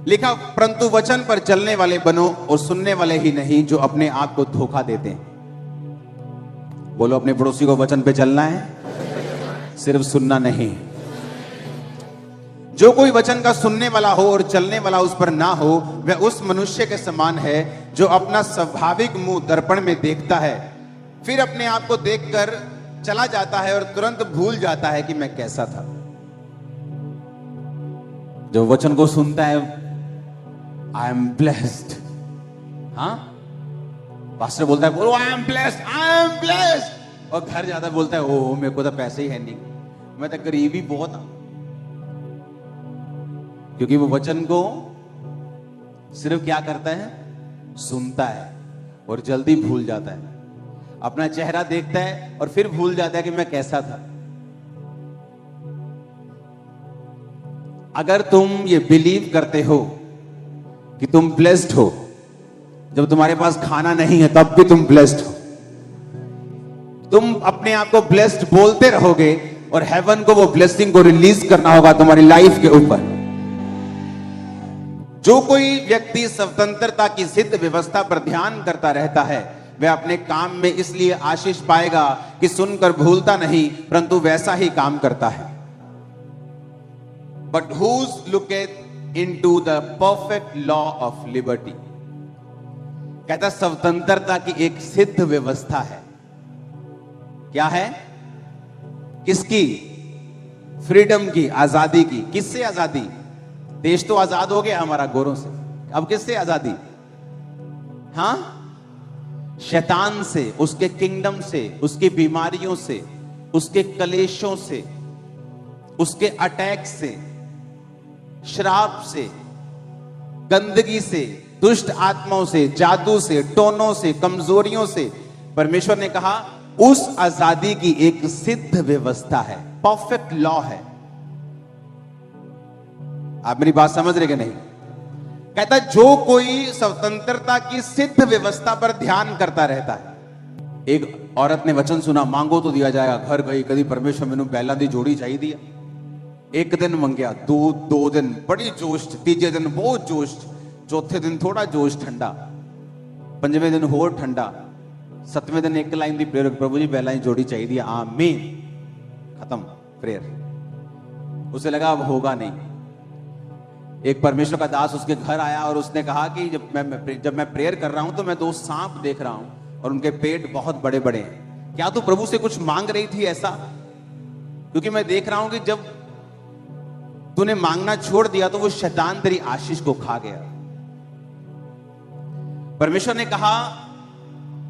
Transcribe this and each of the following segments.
लिखा, परंतु वचन पर चलने वाले बनो और सुनने वाले ही नहीं जो अपने आप को धोखा देते हैं। बोलो अपने पड़ोसी को, वचन पे चलना है, सिर्फ सुनना नहीं। जो कोई वचन का सुनने वाला हो और चलने वाला उस पर ना हो, वह उस मनुष्य के समान है जो अपना स्वाभाविक मुंह दर्पण में देखता है, फिर अपने आप को देखकर चला जाता है और तुरंत भूल जाता है कि मैं कैसा था। जो वचन को सुनता है, आई एम ब्लेस्ड, हाँ, पास्टर बोलता है, बोलो I am blessed, I am blessed, और घर जाता बोलता है, ओ मेरे को तो पैसे ही है नहीं, मैं तो गरीबी बहुत हूं। क्योंकि वो वचन को सिर्फ क्या करता है, सुनता है और जल्दी भूल जाता है। अपना चेहरा देखता है और फिर भूल जाता है कि मैं कैसा था। अगर तुम ये बिलीव करते हो कि तुम ब्लेस्ड हो, जब तुम्हारे पास खाना नहीं है तब भी तुम ब्लेस्ड हो, तुम अपने आप को ब्लेस्ड बोलते रहोगे और हेवन को वो ब्लेसिंग को रिलीज करना होगा तुम्हारी लाइफ के ऊपर। जो कोई व्यक्ति स्वतंत्रता की सिद्ध व्यवस्था पर ध्यान करता रहता है, वह अपने काम में इसलिए आशीष पाएगा कि सुनकर भूलता नहीं, परंतु वैसा ही काम करता है। But whose looketh into the perfect law of liberty? कहता स्वतंत्रता की एक सिद्ध व्यवस्था है। क्या है? किसकी? फ्रीडम की, आजादी की। किससे आजादी? देश तो आजाद हो गया हमारा गोरों से, अब किससे आजादी? हां, शैतान से, उसके किंगडम से, उसकी बीमारियों से, उसके कलेशों से, उसके अटैक से, श्राप से, गंदगी से, दुष्ट आत्माओं से, जादू से, टोनों से, कमजोरियों से। परमेश्वर ने कहा उस आजादी की एक सिद्ध व्यवस्था है, परफेक्ट लॉ है। आप मेरी बात समझ रहे कि नहीं? कहता जो कोई स्वतंत्रता की सिद्ध व्यवस्था पर ध्यान करता रहता है। एक औरत ने वचन सुना, मांगो तो दिया जाएगा। घर गई, कभी परमेश्वर मैनू पहला दी जोड़ी चाहिए दिया। एक दिन मंगया, दो दिन बड़ी जोश, तीजे दिन बहुत जोश, चौथे दिन थोड़ा जोश ठंडा, पंजवें दिन होर ठंडा, सतवें दिन एक लाइन दी प्रेयर, प्रभु जी पहला ही जोड़ी चाहिए दिया, आमीन, खत्म प्रेयर। उसे लगा अब होगा नहीं। एक परमेश्वर का दास उसके घर आया और उसने कहा कि जब मैं प्रेयर कर रहा हूं तो मैं 2 सांप देख रहा हूं और उनके पेट बहुत बड़े बड़े हैं। क्या तू प्रभु से कुछ मांग रही थी ऐसा? क्योंकि मैं देख रहा हूं कि जब तूने मांगना छोड़ दिया तो वो शैतान तेरी आशीष को खा गया। परमेश्वर ने कहा,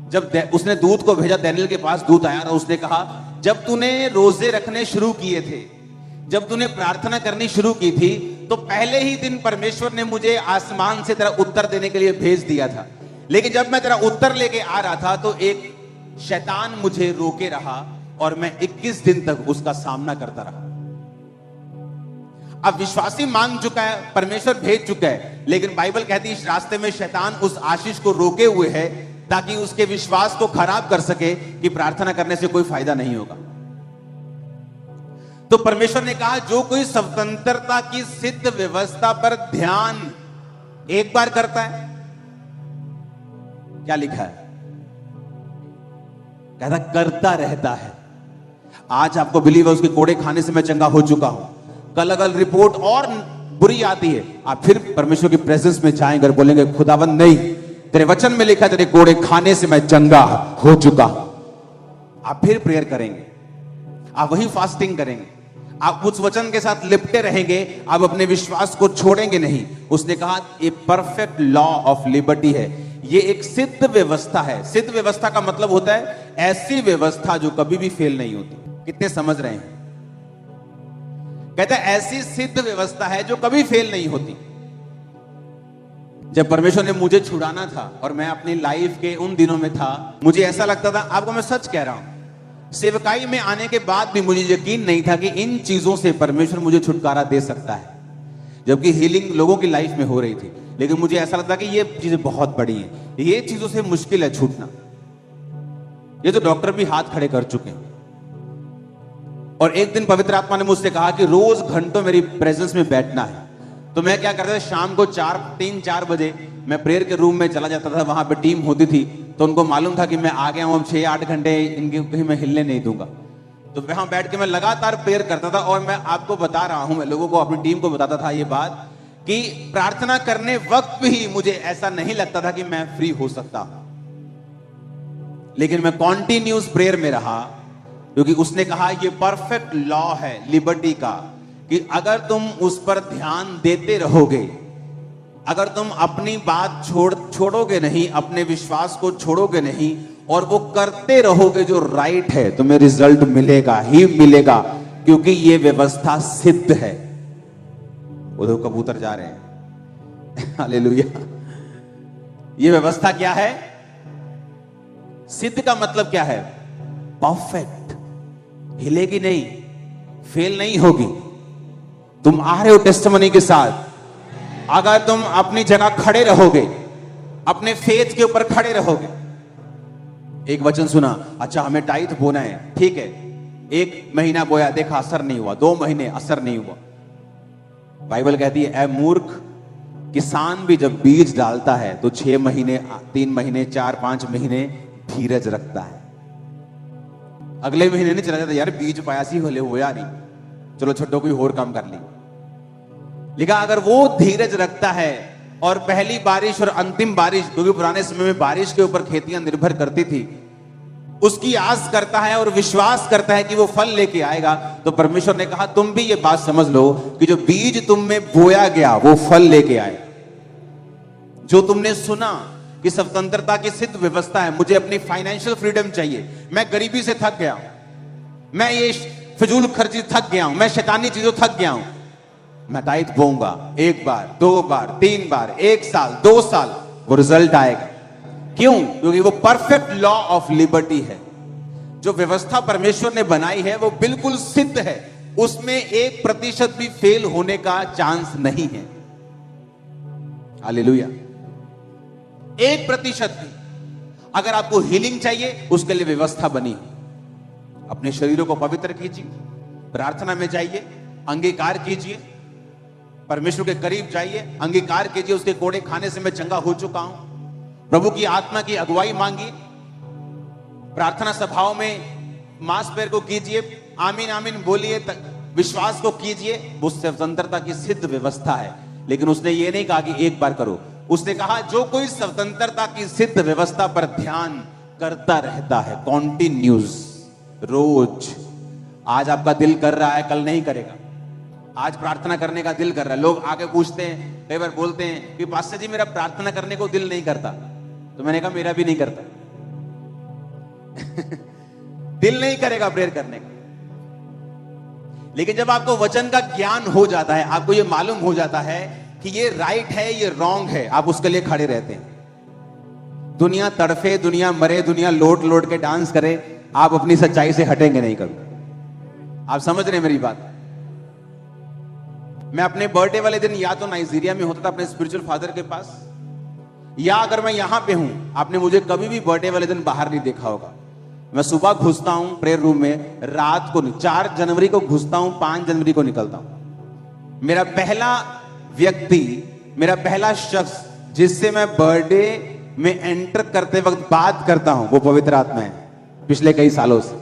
जब उसने दूत को भेजा, दानियेल के पास दूत आया और उसने कहा जब तूने रोजे रखने शुरू किए थे, जब तूने प्रार्थना करनी शुरू की थी, तो पहले ही दिन परमेश्वर ने मुझे आसमान से तेरा उत्तर देने के लिए भेज दिया था। लेकिन जब मैं तेरा उत्तर लेके आ रहा था तो एक शैतान मुझे रोके रहा और मैं 21 दिन तक उसका सामना करता रहा। अब विश्वासी मांग चुका है, परमेश्वर भेज चुका है, लेकिन बाइबल कहती है इस रास्ते में शैतान उस आशीष को रोके हुए है ताकि उसके विश्वास को खराब कर सके कि प्रार्थना करने से कोई फायदा नहीं होगा। तो परमेश्वर ने कहा जो कोई स्वतंत्रता की सिद्ध व्यवस्था पर ध्यान एक बार करता है, क्या लिखा है? कहता करता रहता है। आज आपको बिलीव है उसके कोड़े खाने से मैं चंगा हो चुका हूं, कल अगर रिपोर्ट और बुरी आती है, आप फिर परमेश्वर की प्रेजेंस में जाएंगे और बोलेंगे खुदावंद नहीं, तेरे वचन में लिखा तेरे कोड़े खाने से मैं चंगा हो चुका। आप फिर प्रेयर करेंगे, आप वही फास्टिंग करेंगे, आप उस वचन के साथ लिपटे रहेंगे, आप अपने विश्वास को छोड़ेंगे नहीं। उसने कहा ये परफेक्ट लॉ ऑफ लिबर्टी है, ये एक सिद्ध व्यवस्था है। सिद्ध व्यवस्था का मतलब होता है ऐसी व्यवस्था जो कभी भी फेल नहीं होती। कितने समझ रहे हैं? कहता है ऐसी सिद्ध व्यवस्था है जो कभी फेल नहीं होती। जब परमेश्वर ने मुझे छुड़ाना था और मैं अपनी लाइफ के उन दिनों में था, मुझे ऐसा लगता था, आपको मैं सच कह रहा हूं, सेवकाई में आने के बाद भी मुझे यकीन नहीं था कि इन चीजों से परमेश्वर मुझे छुटकारा दे सकता है, जबकि हीलिंग लोगों की लाइफ में हो रही थी। लेकिन मुझे ऐसा लगता कि ये चीजें बहुत बड़ी हैं, ये चीजों से मुश्किल है छूटना। ये तो डॉक्टर भी हाथ खड़े कर चुके हैं। और एक दिन पवित्र आत्मा ने मुझसे कहा कि रोज घंटों मेरी प्रेजेंस में बैठना है, तो मैं क्या करता था, शाम को 3-4 बजे मैं प्रेयर के रूम में चला जाता था। वहां पे टीम होती थी, तो उनको मालूम था कि मैं आ गया हूं, अब 6-8 घंटे इनके कहीं मैं हिलने नहीं दूंगा। तो वहां बैठ के मैं लगातार प्रेयर करता था। और मैं आपको बता रहा हूं, मैं लोगों को, अपनी टीम को बताता था ये बात कि प्रार्थना करने वक्त भी मुझे ऐसा नहीं लगता था कि मैं फ्री हो सकता, लेकिन मैं कॉन्टिन्यूस प्रेयर में रहा, क्योंकि उसने कहा ये परफेक्ट लॉ है लिबर्टी का कि अगर तुम उस पर ध्यान देते रहोगे, अगर तुम अपनी बात छोड़ोगे नहीं, अपने विश्वास को छोड़ोगे नहीं, और वो करते रहोगे जो राइट है, तुम्हें रिजल्ट मिलेगा ही मिलेगा, क्योंकि ये व्यवस्था सिद्ध है। उधर कबूतर जा रहे हैं हालेलुया। ये व्यवस्था क्या है? सिद्ध का मतलब क्या है? परफेक्ट, हिलेगी नहीं, फेल नहीं होगी। तुम आ रहे हो टेस्टिमनी के साथ, अगर तुम अपनी जगह खड़े रहोगे, अपने फेथ के ऊपर खड़े रहोगे। एक वचन सुना, अच्छा हमें टाइथ बोना है, ठीक है, 1 महीना बोया, देखा असर नहीं हुआ, 2 महीने असर नहीं हुआ। बाइबल कहती है, ऐ मूर्ख, किसान भी जब बीज डालता है तो 6 महीने, 3 महीने, 4-5 महीने धीरज रखता है। अगले महीने नहीं चला जाता, यार बीज पाया सी होले होया नहीं, चलो छोटो कोई और काम कर ली। लिखा अगर वो धीरज रखता है और पहली बारिश और अंतिम बारिश, क्योंकि पुराने समय में बारिश के ऊपर खेतियां निर्भर करती थी, उसकी आस करता है और विश्वास करता है कि वो फल लेके आएगा, तो परमेश्वर ने कहा तुम भी ये बात समझ लो कि जो बीज तुम में बोया गया वो फल लेके आए। जो तुमने सुना कि स्वतंत्रता की सिद्ध व्यवस्था है, मुझे अपनी फाइनेंशियल फ्रीडम चाहिए, मैं गरीबी से थक गया हूं, मैं ये फिजूल खर्ची थक गया हूं, मैं शैतानी चीजों थक गया हूं, मैं टाइट बोऊंगा 1 बार, 2 बार, 3 बार, 1 साल, 2 साल, वो रिजल्ट आएगा। क्यों? क्योंकि वो परफेक्ट लॉ ऑफ लिबर्टी है। जो व्यवस्था परमेश्वर ने बनाई है वो बिल्कुल सिद्ध है, उसमें 1% भी फेल होने का चांस नहीं है। हालेलुया। 1% भी। अगर आपको हीलिंग चाहिए, उसके लिए व्यवस्था बनी है। अपने शरीरों को पवित्र कीजिए, प्रार्थना में जाइए, अंगीकार कीजिए, परमेश्वर के करीब जाइए, अंगीकार कीजिए उसके कोड़े खाने से मैं चंगा हो चुका हूं, प्रभु की आत्मा की अगुवाई मांगिए, प्रार्थना सभाओं में मांस पैर को कीजिए, आमीन आमीन बोलिए, विश्वास को कीजिए। वो स्वतंत्रता की सिद्ध व्यवस्था है। लेकिन उसने ये नहीं कहा कि 1 बार करो, उसने कहा जो कोई स्वतंत्रता की सिद्ध व्यवस्था पर ध्यान करता रहता है, कॉन्टिन्यूस, रोज। आज आपका दिल कर रहा है, कल नहीं करेगा। आज प्रार्थना करने का दिल कर रहा है, लोग आके पूछते हैं, कई बार बोलते हैं कि पास्टर जी मेरा प्रार्थना करने को दिल नहीं करता, तो मैंने कहा मेरा भी नहीं करता दिल नहीं करेगा प्रेयर करने का। लेकिन जब आपको वचन का ज्ञान हो जाता है, आपको ये मालूम हो जाता है कि ये राइट है, ये रॉन्ग है, आप उसके लिए खड़े रहते हैं। दुनिया तड़फे, दुनिया मरे, दुनिया लोट लोट के डांस करे, आप अपनी सच्चाई से हटेंगे नहीं कभी। आप समझ रहे हैं मेरी बात? मैं अपने बर्थडे वाले दिन या तो नाइजीरिया में होता था अपने स्पिरिचुअल फादर के पास, या अगर मैं यहां पे हूं, आपने मुझे कभी भी बर्थडे वाले दिन बाहर नहीं देखा होगा। मैं सुबह घुसता हूं प्रेयर रूम में, रात को 4 जनवरी को घुसता हूं, 5 जनवरी को निकलता हूं। मेरा पहला व्यक्ति, मेरा पहला शख्स जिससे मैं बर्थडे में एंटर करते वक्त बात करता हूं, वो पवित्र आत्मा है। पिछले कई सालों से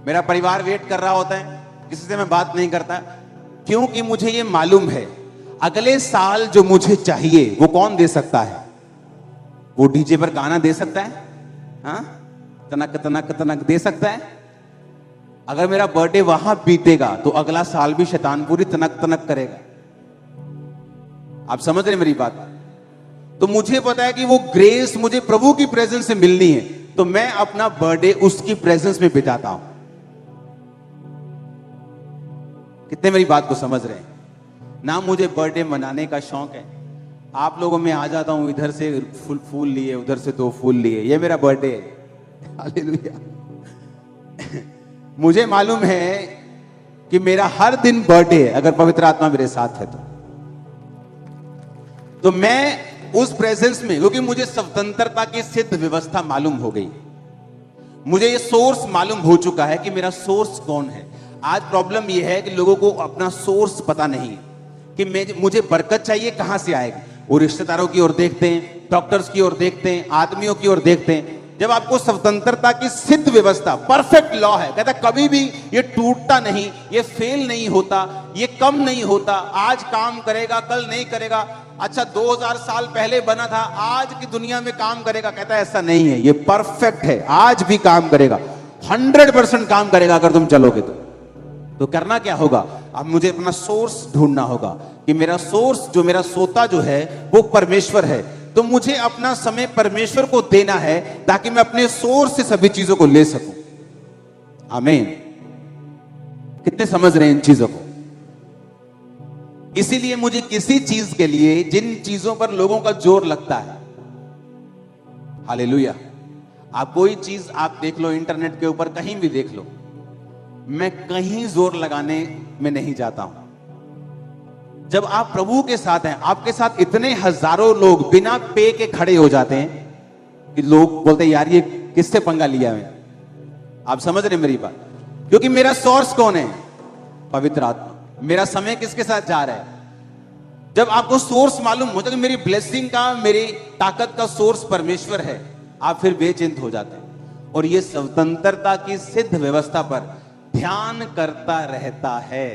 मेरा परिवार वेट कर रहा होता है, किसी से मैं बात नहीं करता, क्योंकि मुझे ये मालूम है अगले साल जो मुझे चाहिए वो कौन दे सकता है? वो डीजे पर गाना दे सकता है, हाँ, तनक तनक तनक दे सकता है। अगर मेरा बर्थडे वहां बीतेगा तो अगला साल भी शैतान पूरी तनक तनक करेगा। आप समझ रहे मेरी बात? तो मुझे पता है कि वो ग्रेस मुझे प्रभु की प्रेजेंस से मिलनी है, तो मैं अपना बर्थडे उसकी प्रेजेंस में बिताता हूं। कितने मेरी बात को समझ रहे हैं? ना मुझे बर्थडे मनाने का शौक है, आप लोगों में आ जाता हूं, इधर से फूल लिए, उधर से 2 फूल लिए, ये मेरा बर्थडे है। हालेलुया। मुझे मालूम है कि मेरा हर दिन बर्थडे है अगर पवित्र आत्मा मेरे साथ है तो मैं उस प्रेजेंस में, क्योंकि मुझे स्वतंत्रता की सिद्ध व्यवस्था मालूम हो गई, मुझे ये सोर्स मालूम हो चुका है कि मेरा सोर्स कौन है। आज प्रॉब्लम यह है कि लोगों को अपना सोर्स पता नहीं कि मुझे बरकत चाहिए, कहां से आएगी। वो रिश्तेदारों की ओर देखते हैं, डॉक्टर्स की ओर देखते हैं, आदमियों की ओर देखते हैं। जब आपको स्वतंत्रता की सिद्ध व्यवस्था, परफेक्ट लॉ है, कहता कभी भी ये टूटता नहीं, ये फेल नहीं होता, ये कम नहीं होता, आज काम करेगा कल नहीं करेगा। अच्छा 2000 साल पहले बना था, आज की दुनिया में काम करेगा, कहता है ऐसा नहीं है, ये परफेक्ट है, आज भी काम करेगा, 100% काम करेगा अगर तुम चलोगे तो करना क्या होगा, अब मुझे अपना सोर्स ढूंढना होगा कि मेरा सोर्स, जो मेरा सोता जो है वो परमेश्वर है। तो मुझे अपना समय परमेश्वर को देना है ताकि मैं अपने सोर्स से सभी चीजों को ले सकूं। आमीन। कितने समझ रहे हैं इन चीजों को। इसीलिए मुझे किसी चीज के लिए जिन चीजों पर लोगों का जोर लगता है, हालेलुया, आप कोई चीज आप देख लो इंटरनेट के ऊपर, कहीं भी देख लो, मैं कहीं जोर लगाने में नहीं जाता हूं। जब आप प्रभु के साथ हैं, आपके साथ इतने हजारों लोग बिना पे के खड़े हो जाते हैं कि लोग बोलते हैं यार ये किससे पंगा लिया है। आप समझ रहे मेरी बात, क्योंकि मेरा सोर्स कौन है, पवित्र आत्मा। मेरा समय किसके साथ जा रहा है। जब आपको सोर्स मालूम हो जाए कि मेरी ब्लेसिंग का, मेरी ताकत का सोर्स परमेश्वर है, आप फिर बेचिंत हो जाते हैं। और ये स्वतंत्रता की सिद्ध व्यवस्था पर ध्यान करता रहता है,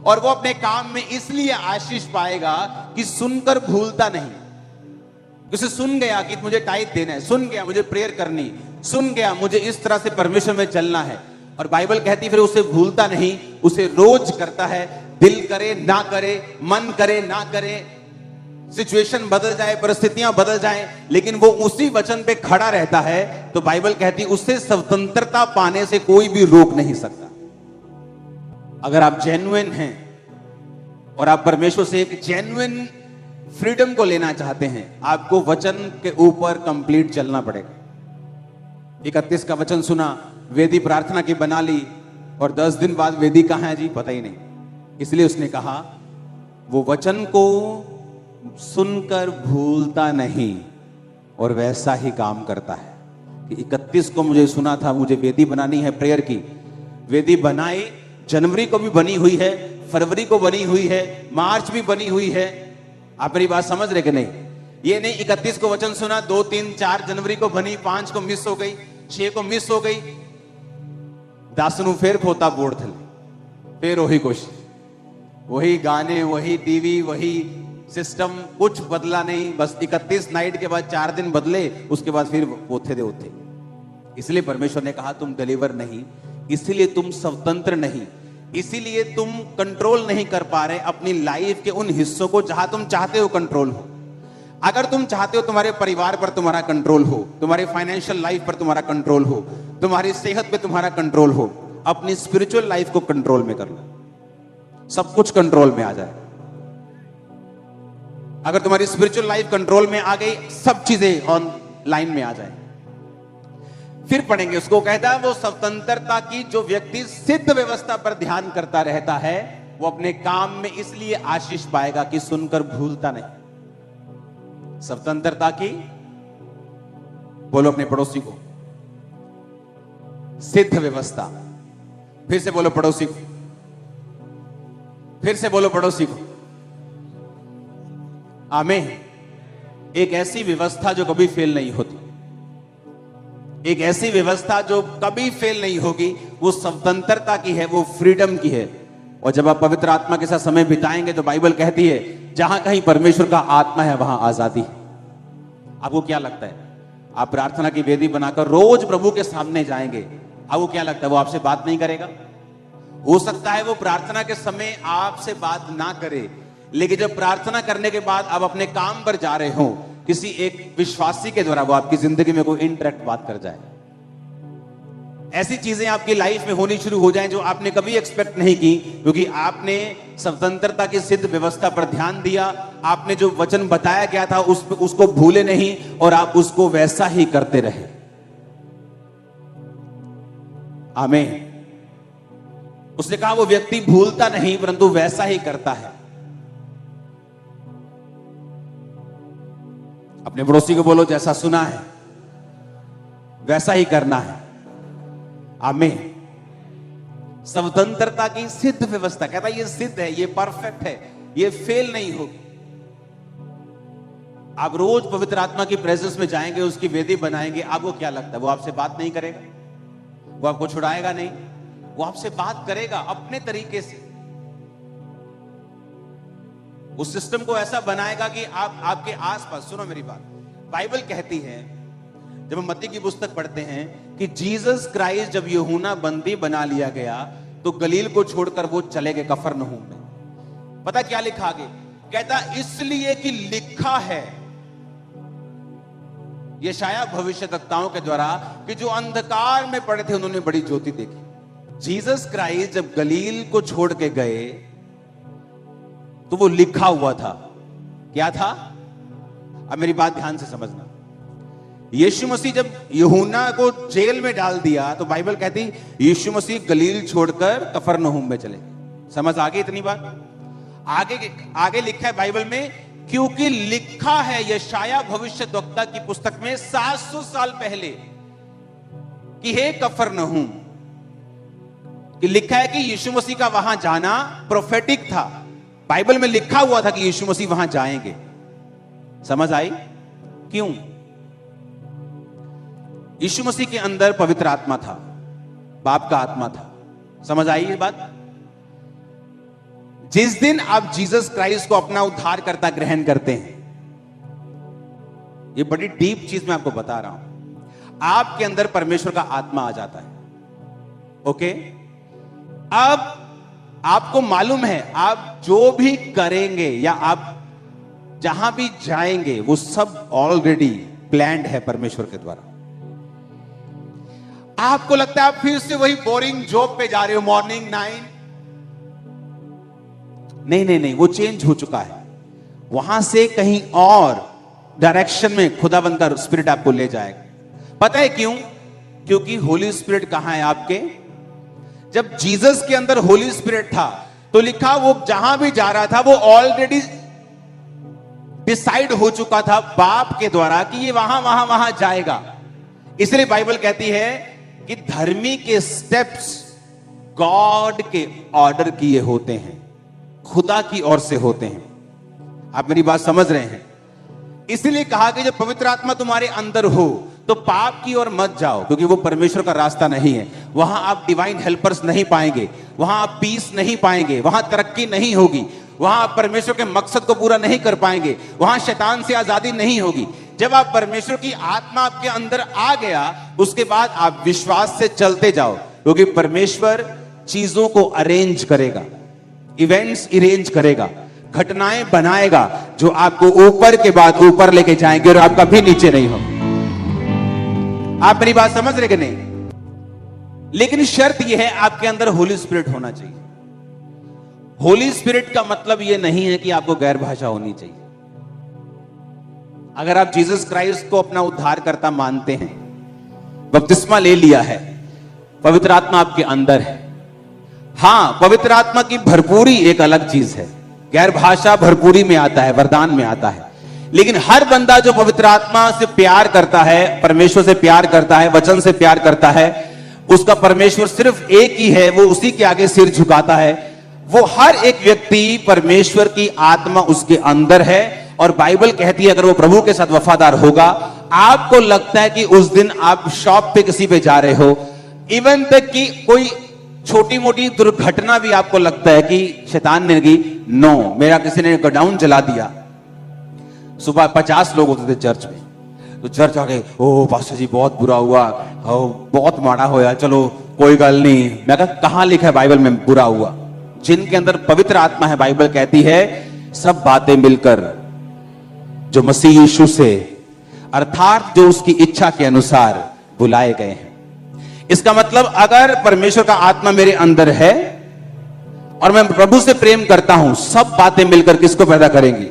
और वो अपने काम में इसलिए आशीष पाएगा कि सुनकर भूलता नहीं। उसे सुन गया कि मुझे टाइप देना है, सुन गया मुझे प्रेयर करनी, सुन गया मुझे इस तरह से परमेश्वर में चलना है, और बाइबल कहती फिर उसे भूलता नहीं, उसे रोज करता है। दिल करे ना करे, मन करे ना करे, सिचुएशन बदल जाए, परिस्थितियां बदल जाएं, लेकिन वो उसी वचन पे खड़ा रहता है, तो बाइबल कहती उससे स्वतंत्रता पाने से कोई भी रोक नहीं सकता। अगर आप जेन्युइन हैं और आप परमेश्वर से एक जेन्युइन फ्रीडम को लेना चाहते हैं, आपको वचन के ऊपर कंप्लीट चलना पड़ेगा। 31 का वचन सुना, वेदी प्रार्थना की बना ली, और 10 दिन बाद वेदी कहां है जी, पता ही नहीं। इसलिए उसने कहा वो वचन को सुनकर भूलता नहीं और वैसा ही काम करता है। कि 31 को मुझे सुना था, मुझे वेदी बनानी है प्रेयर की, वेदी बनाई, जनवरी को भी बनी हुई है, फरवरी को बनी हुई है, मार्च भी बनी हुई है। आप मेरी बात समझ रहे कि नहीं। ये नहीं 31 को वचन सुना, 2, 3, 4 जनवरी को बनी, 5 को मिस हो गई, 6 को मिस हो गई, 10 ਨੂੰ फिर खोता बोर्ड थले, फिर वही कोशिश, वही गाने, वही टीवी, वही सिस्टम, कुछ बदला नहीं। बस 31 नाइट के बाद 4 दिन बदले, उसके बाद फिर ओथे दे ओथे। इसलिए परमेश्वर ने कहा तुम डिलीवर नहीं, इसीलिए तुम स्वतंत्र नहीं, इसीलिए तुम कंट्रोल नहीं कर पा रहे अपनी लाइफ के उन हिस्सों को जहां तुम चाहते हो कंट्रोल हो। अगर तुम चाहते हो तुम्हारे परिवार पर तुम्हारा कंट्रोल हो, तुम्हारी फाइनेंशियल लाइफ पर तुम्हारा कंट्रोल हो, तुम्हारी सेहत पे तुम्हारा कंट्रोल हो, अपनी स्पिरिचुअल लाइफ को कंट्रोल में कर लो, सब कुछ कंट्रोल में आ जाए। अगर तुम्हारी स्पिरिचुअल लाइफ कंट्रोल में आ गई, सब चीजें ऑन लाइन में आ जाए। फिर पढ़ेंगे उसको, कहता है वो स्वतंत्रता की जो व्यक्ति सिद्ध व्यवस्था पर ध्यान करता रहता है, वो अपने काम में इसलिए आशीष पाएगा कि सुनकर भूलता नहीं। स्वतंत्रता की, बोलो अपने पड़ोसी को, सिद्ध व्यवस्था। फिर से बोलो पड़ोसी को, फिर से बोलो पड़ोसी को। आमीन। एक ऐसी व्यवस्था जो कभी फेल नहीं होती, एक ऐसी व्यवस्था जो कभी फेल नहीं होगी, वो स्वतंत्रता की है, वो फ्रीडम की है। और जब आप पवित्र आत्मा के साथ समय बिताएंगे तो बाइबल कहती है जहां कहीं परमेश्वर का आत्मा है वहां आजादी है। आपको क्या लगता है, आप प्रार्थना की वेदी बनाकर रोज प्रभु के सामने जाएंगे, आपको क्या लगता है वो आपसे बात नहीं करेगा? हो सकता है वो प्रार्थना के समय आपसे बात ना करे, लेकिन जब प्रार्थना करने के बाद आप अपने काम पर जा रहे हो, किसी एक विश्वासी के द्वारा वो आपकी जिंदगी में कोई इंटरेक्ट बात कर जाए, ऐसी चीजें आपकी लाइफ में होनी शुरू हो जाएं जो आपने कभी एक्सपेक्ट नहीं की, क्योंकि आपने स्वतंत्रता की सिद्ध व्यवस्था पर ध्यान दिया, आपने जो वचन बताया गया था उसको भूले नहीं और आप उसको वैसा ही करते रहे। आमीन। उसने कहा वो व्यक्ति भूलता नहीं परंतु वैसा ही करता है। अपने पड़ोसी को बोलो जैसा सुना है वैसा ही करना है। आमीन। स्वतंत्रता की सिद्ध व्यवस्था। कहता है ये सिद्ध है, ये परफेक्ट है, ये फेल नहीं होगी। आप रोज पवित्र आत्मा की प्रेजेंस में जाएंगे, उसकी वेदी बनाएंगे, आपको क्या लगता है वो आपसे बात नहीं करेगा? वो आपको छुड़ाएगा नहीं, वो आपसे बात करेगा अपने तरीके से। उस सिस्टम को ऐसा बनाएगा कि आप आपके आसपास, सुनो मेरी बात, बाइबल कहती है, जब हम मत्ती की पुस्तक पढ़ते हैं कि जीसस क्राइस्ट जब यूहन्ना बंदी बना लिया गया तो गलील को छोड़कर वो चले गए कफरनहूम में। पता क्या लिखा आगे? कहता इसलिए कि लिखा है, यशायाह भविष्यवक्ताओं के द्वारा, कि जो अंधकार में पड़े थे उन्होंने बड़ी ज्योति देखी। जीसस क्राइस्ट जब गलील को छोड़ के गए तो वो लिखा हुआ था। क्या था? अब मेरी बात ध्यान से समझना। यीशु मसीह जब यूहन्ना को जेल में डाल दिया तो बाइबल कहती यीशु मसीह गलील छोड़कर कफरनहूम में चले। समझ आ गई इतनी बात? आगे लिखा है बाइबल में, क्योंकि लिखा है यशायाह भविष्यद्वक्ता की पुस्तक में 700 साल पहले कि हे कफरनहूम, कि लिखा है कि यीशु मसीह का वहां जाना प्रोफेटिक था। बाइबल में लिखा हुआ था कि यीशु मसीह वहां जाएंगे। समझ आई? क्यों? यीशु मसीह के अंदर पवित्र आत्मा था, बाप का आत्मा था। समझ आई ये बात? जिस दिन आप जीसस क्राइस्ट को अपना उद्धारकर्ता ग्रहण करते हैं, ये बड़ी डीप चीज मैं आपको बता रहा हूं, आपके अंदर परमेश्वर का आत्मा आ जाता है। ओके? अब आपको मालूम है आप जो भी करेंगे या आप जहां भी जाएंगे वो सब ऑलरेडी प्लान्ड है परमेश्वर के द्वारा। आपको लगता है आप फिर से वही बोरिंग जॉब पे जा रहे हो, मॉर्निंग 9। नहीं, वो चेंज हो चुका है। वहां से कहीं और डायरेक्शन में खुदावंद का स्पिरिट आपको ले जाएगा। पता है क्यों? क्योंकि होली स्पिरिट कहां है आपके? जब जीसस के अंदर होली स्पिरिट था तो लिखा वो जहां भी जा रहा था वो ऑलरेडी डिसाइड हो चुका था बाप के द्वारा कि ये वहां जाएगा। इसलिए बाइबल कहती है कि धर्मी के स्टेप्स गॉड के ऑर्डर किए होते हैं, खुदा की ओर से होते हैं। आप मेरी बात समझ रहे हैं? इसलिए कहा कि जब पवित्र आत्मा तुम्हारे अंदर हो तो पाप की ओर मत जाओ, क्योंकि वो परमेश्वर का रास्ता नहीं है। वहां आप डिवाइन हेल्पर्स नहीं पाएंगे, वहां आप पीस नहीं पाएंगे, वहां तरक्की नहीं होगी, वहां आप परमेश्वर के मकसद को पूरा नहीं कर पाएंगे, वहां शैतान से आजादी नहीं होगी। जब आप परमेश्वर की आत्मा आपके अंदर आ गया, उसके बाद आप विश्वास से चलते जाओ, क्योंकि परमेश्वर चीजों को अरेंज करेगा, इवेंट्स अरेंज करेगा, घटनाएं बनाएगा जो आपको ऊपर के बाद ऊपर लेके जाएंगे और आप कभी नीचे नहीं हो। आप मेरी बात समझ रहे कि नहीं? लेकिन शर्त यह है आपके अंदर होली स्पिरिट होना चाहिए। होली स्पिरिट का मतलब यह नहीं है कि आपको गैर भाषा होनी चाहिए। अगर आप जीसस क्राइस्ट को अपना उद्धारकर्ता मानते हैं, बपतिस्मा ले लिया है, पवित्र आत्मा आपके अंदर है, हां, पवित्र आत्मा की भरपूरी एक अलग चीज है। गैर भाषा भरपूरी में आता है, वरदान में आता है। लेकिन हर बंदा जो पवित्र आत्मा से प्यार करता है, परमेश्वर से प्यार करता है, वचन से प्यार करता है, उसका परमेश्वर सिर्फ एक ही है, वो उसी के आगे सिर झुकाता है। वो हर एक व्यक्ति, परमेश्वर की आत्मा उसके अंदर है। और बाइबल कहती है अगर वो प्रभु के साथ वफादार होगा, आपको लगता है कि उस दिन आप शॉप पे किसी पे जा रहे हो, इवन तक कि कोई छोटी मोटी दुर्घटना भी आपको लगता है कि शैतान ने की, नो, मेरा किसी ने गोडाउन जला दिया। सुबह 50 लोग होते थे चर्च में, तो चर्च आ गए, ओ पास्टर जी बहुत बुरा हुआ, बहुत माड़ा होया, चलो कोई गल नहीं। मैं कहा कहां लिखा है बाइबल में बुरा हुआ? जिनके अंदर पवित्र आत्मा है, बाइबल कहती है सब बातें मिलकर जो मसीह यीशु से, अर्थात जो उसकी इच्छा के अनुसार बुलाए गए हैं। इसका मतलब अगर परमेश्वर का आत्मा मेरे अंदर है और मैं प्रभु से प्रेम करता हूं, सब बातें मिलकर किसको पैदा करेंगी?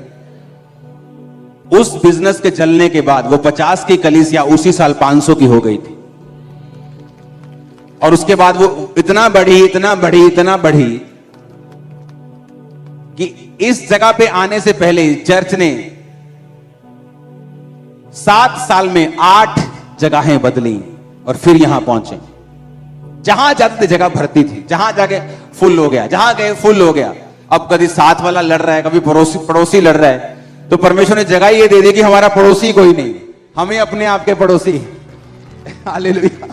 उस बिजनेस के चलने के बाद वो 50 की कलीसिया उसी साल 500 की हो गई थी, और उसके बाद वो इतना बढ़ी कि इस जगह पे आने से पहले चर्च ने 7 साल में 8 जगहें बदली और फिर यहां पहुंचे। जहां जाते जगह भरती थी, जहां जाके फुल हो गया, जहां गए फुल हो गया। अब कभी साथ वाला लड़ रहा है, कभी पड़ोसी लड़ रहा है, तो परमेश्वर ने जगह ये दे दी कि हमारा पड़ोसी कोई नहीं, हमें अपने आप के पड़ोसी। हालेलुया।